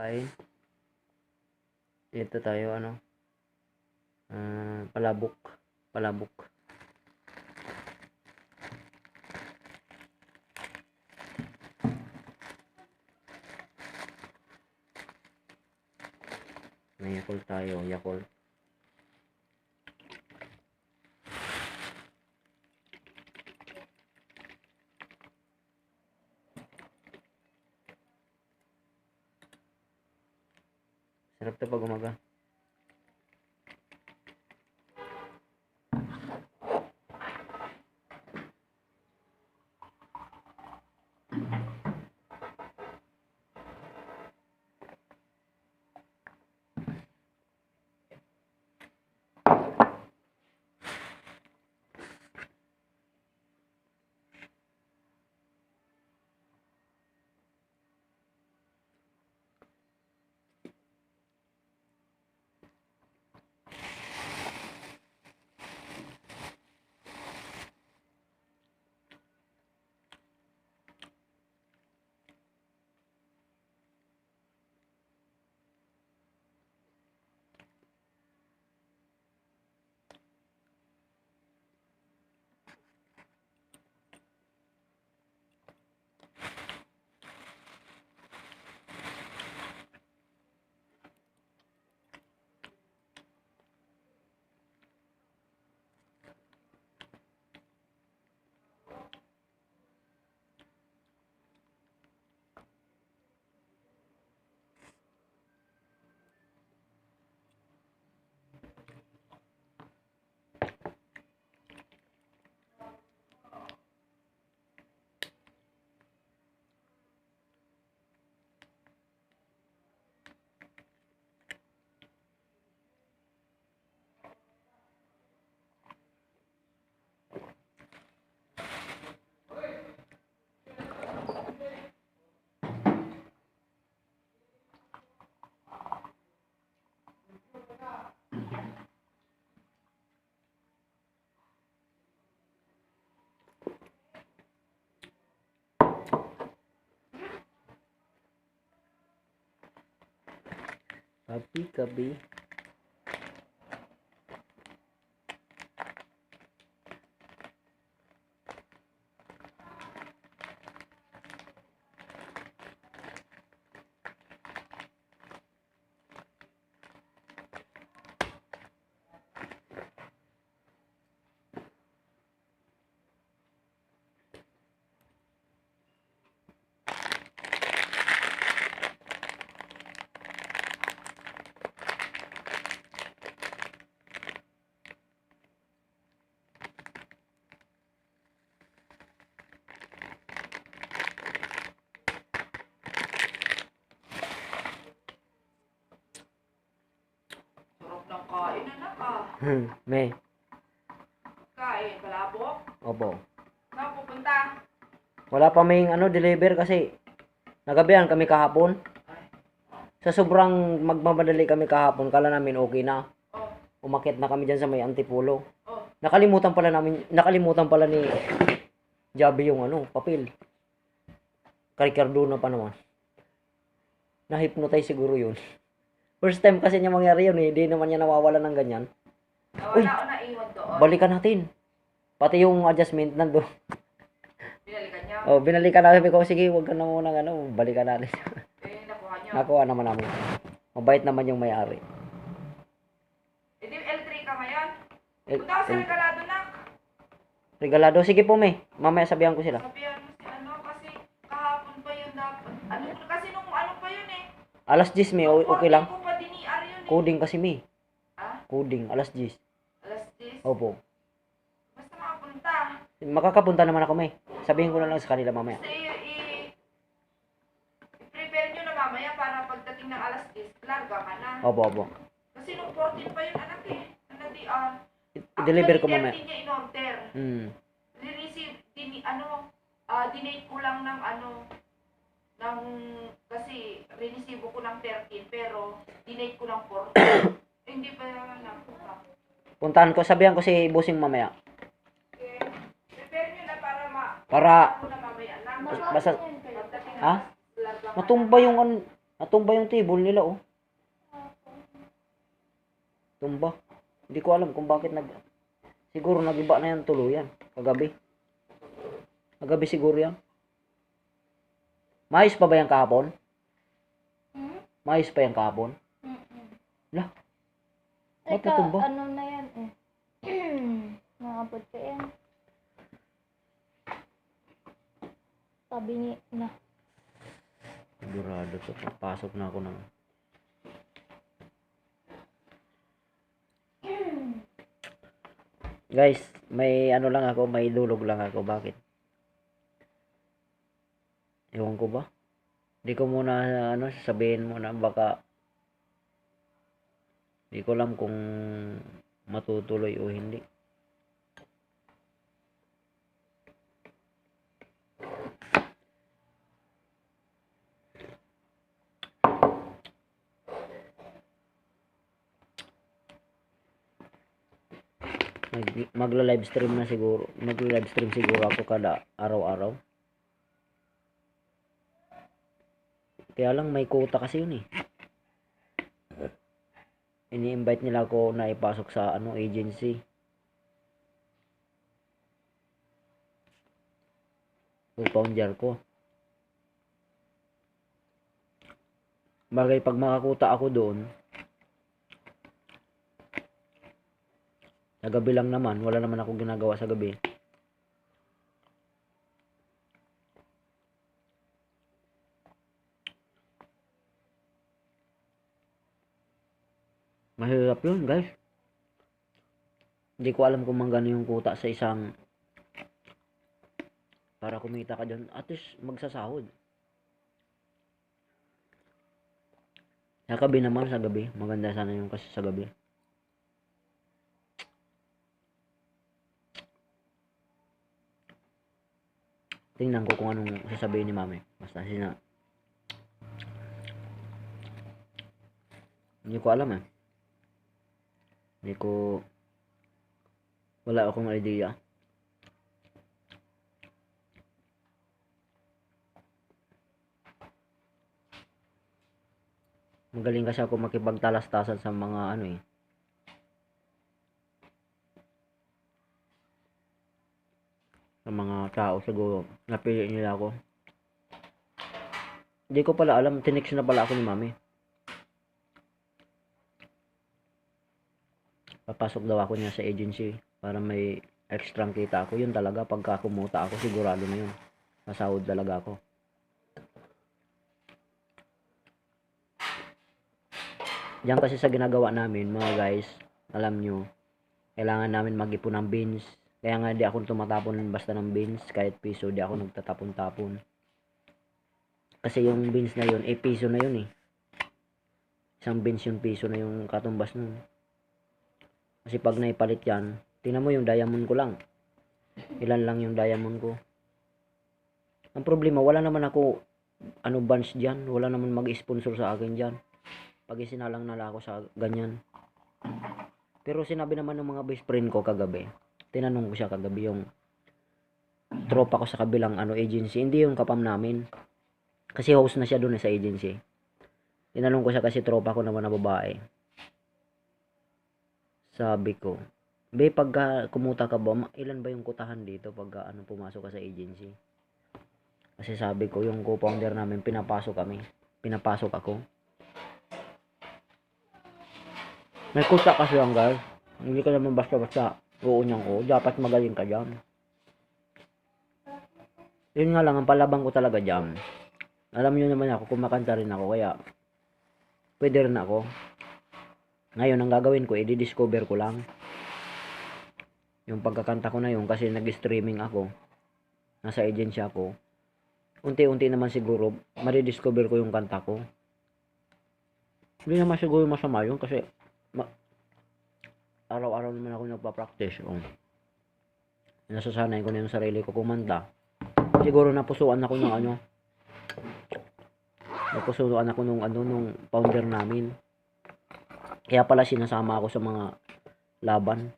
Kain. Dito tayo palabok. Palabok. May Yakult tayo, Yakult. Sarap to pag umaga. Kabi-kabi. Sarap ng kain, anak ah. May. Kain, palabok. Opo. Saan pupunta? Wala pa may deliver kasi nagabihan kami kahapon. Sa sobrang magmamadali kami kahapon, kala namin okay na. Oh, Umakyat na kami dyan sa may Antipolo. oh. Nakalimutan pala ni Javi yung papel. Ricardo na pa naman. Na-hypnotize siguro yun. First time kasi niya mangyari yun eh. Hindi naman niya nawawala ng ganyan. Uy! Nawala o naiwan doon? Balikan natin. Pati yung adjustment nandun. Binalikan niya? Oh, binalikan namin ko. Sige, wag ka na muna balikan natin. Nakuha niya? Nakuha naman namin. Mabait naman yung may-ari. Di L3 ka ngayon? Punta ka sa Regalado na. Regalado. Sige po, may. Mamaya sabihan ko sila. Sabihan mo si kasi kahapon pa yun dapat. Kasi nung pa yun eh. Alas 10, may. Okay lang. Ko pa diniar yun eh. Coding kasi, may. Ha? Coding. Alas 10. Alas 10? Opo. Basta makapunta. Makakapunta naman ako, may. Sabihin ko na lang sa kanila mamaya. Kasi i-prepare nyo na mamaya para pagdating ng alas 10, larga ka na. Opo. Kasi nung 14 pa yun anak eh. I-deliver ko mamaya. Actually, 30 niya in-order. Re-receive, dinate ko lang ng kasi re-receive ko ng 13 pero dinate ko ng 14. Hindi pa napunta. Puntahan ko, sabihan ko si Busing mamaya. Okay. Prepare nyo na Para ako na mamaya na. basta Pagdating ng ha? larga ka Matumba na. yung Natumba yung table nila, oh. Tumba. Hindi ko alam kung bakit siguro nagiba na yan tuluyan. Kagabi. Kagabi siguro yan. Mais pa ba yan kahapon? Mais pa yan kahapon? Lah. Ba't Teka, natumba? ano na yan eh. Nakabot ka yan. Sabi ni na. Sigurado to. Pasok na ako ng... Guys, may ano lang ako, may dulog lang ako. Bakit? Ewan ko ba? Hindi ko muna, sasabihin muna, baka hindi ko alam kung matutuloy o hindi. Magla-live stream na siguro. Magla-live stream siguro ako kada araw-araw. Kaya lang may quota kasi yun eh. Ini-invite nila ako na ipasok sa agency. Co-founder ko. Bagay pag makakuta ako doon, sa gabi lang naman, wala naman ako ginagawa sa gabi. Mahirap yun, guys. Hindi ko alam kung magkano yung kuta sa isang para kumita ka dyan. At least magsasahod. Sa gabi naman, sa gabi. Maganda sana yung kasi sa gabi. Tingnan ko kung anong sasabihin ni mami. Basta hindi ko alam eh. Wala akong idea. Magaling kasi ako makipagtalas-tasan sa mga sa mga tao siguro. Napili nila ako. Hindi ko pala alam, tinext na pala ako ni mami. Papasok daw ako niya sa agency para may extrang kita ako. Yun talaga, pagka kumuta ako, sigurado na yun. Masahod talaga ako. Diyan kasi sa ginagawa namin, mga guys, alam nyo, kailangan namin mag-ipon ng beans. Kaya nga di ako tumatapon basta ng beans, kahit piso, di ako nagtatapon-tapon. Kasi yung beans na yun, piso na yun eh. Isang beans yung piso na yung katumbas nun. Kasi pag naipalit yan, tingnan mo yung diamond ko lang. Ilan lang yung diamond ko. Ang problema, wala naman ako bunch dyan. Wala naman mag-sponsor sa akin dyan. Pag isinalang nala ako sa ganyan. Pero sinabi naman ng mga best friend ko kagabi. Tinanong ko siya kagabi yung tropa ko sa kabilang agency. Hindi yung kapam namin. Kasi host na siya doon sa agency. Tinanong ko siya kasi tropa ko naman na babae. Sabi ko, be, pagka kumuta ka ba, ilan ba yung kutahan dito pagka pumasok ka sa agency? Kasi sabi ko, yung co-founder namin, pinapasok ako. May kuta kasi lang, guys. Hindi ka naman basta-basta uunyan ko. Dapat magaling ka dyan. Yun nga lang, ang palabang ko talaga dyan. Alam nyo naman ako, kumakanta rin ako, kaya pwede rin ako. Ngayon, ang gagawin ko, i-discover ko lang yung pagkakanta ko na yun kasi nag-streaming ako. Nasa agency ako. Unti-unti naman siguro, madidiscover ko yung kanta ko. Hindi naman siguro masama yun kasi araw-araw naman ako nagpa-practice. Nasasanay ko na yung sarili ko kumanta. Siguro napusuan ako ng napusuan ako nung founder namin. Kaya pala sinasama ako sa mga laban.